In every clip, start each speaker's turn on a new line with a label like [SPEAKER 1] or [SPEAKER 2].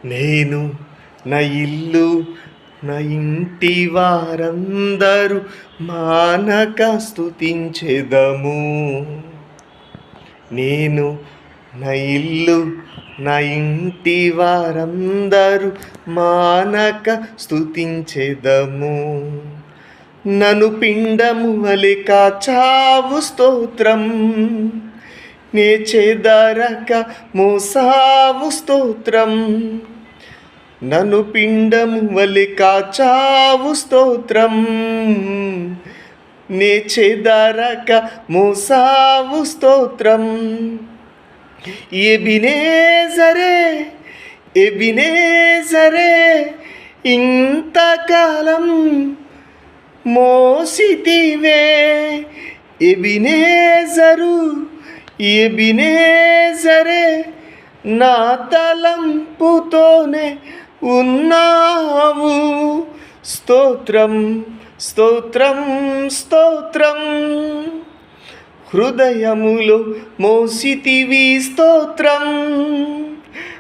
[SPEAKER 1] నేను నా ఇల్లు నా ఇంటి వారందరూ మానక స్తుతించెదము. నేను నా ఇల్లు నా ఇంటి వారందరూ మానక స్తుతించెదము. నన్ను పిండము వలె కాచావు స్తోత్రం, నే చెదరక మోసావు స్తోత్రం. నన్ను పిండము వలె కాచావు స్తోత్రం, నే చెదరక మోసావు స్తోత్రం. ఎబినేజరే ఎబినేజరే ఇంతకాలం మోసితివే. ఎబినేజరు ఎబినేజరే నా తలంపుతోనే ఉన్నావు. స్తోత్రం స్తోత్రం స్తోత్రం. హృదయములో మోసితివి స్తోత్రం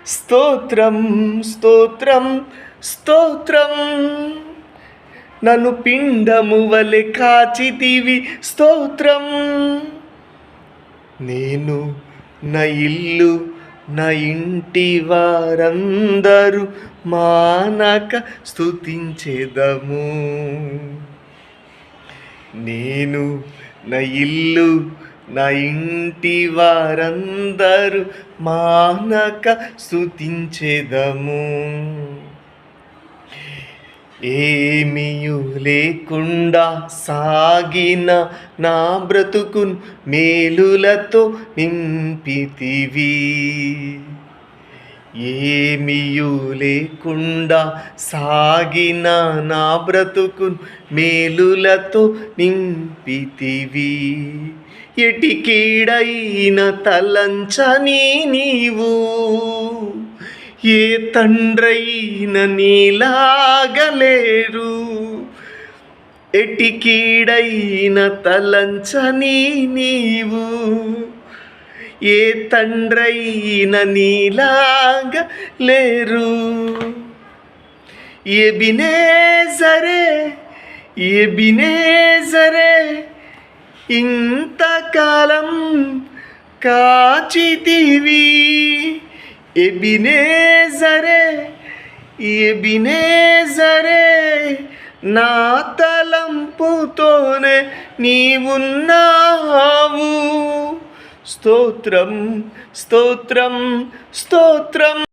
[SPEAKER 1] స్తోత్రం స్తోత్రం స్తోత్రం. నన్ను పిండము వలె కాచితివి స్తోత్రం. నేను నా ఇల్లు నా ఇంటి వారందరూ మానక స్తుతించెదము. నేను నా ఇల్లు నా ఇంటి వారందరూ మానక స్తుతించెదము. ఏమీయు లేకుండా సాగిన నా బ్రతుకును మేలులతో నింపితివి. ఏమీయు లేకుండా సాగిన నా బ్రతుకును మేలులతో నింపితివి. ఎటికీడైన తలంచని నీవు, ఏ తండ్రైన నీలాగలేరు. ఎటికీడైన తలంచని నీవు, ఏ తండ్రైన నీలాగ లేరు. ఎబినేజరే ఎబినేజరే ఇంతకాలం కాచితివి. ఎబినేజరే ఎబినేజరే నా తలంపుతోనే నీవున్నావు. స్తోత్రం స్తోత్రం స్తోత్రం.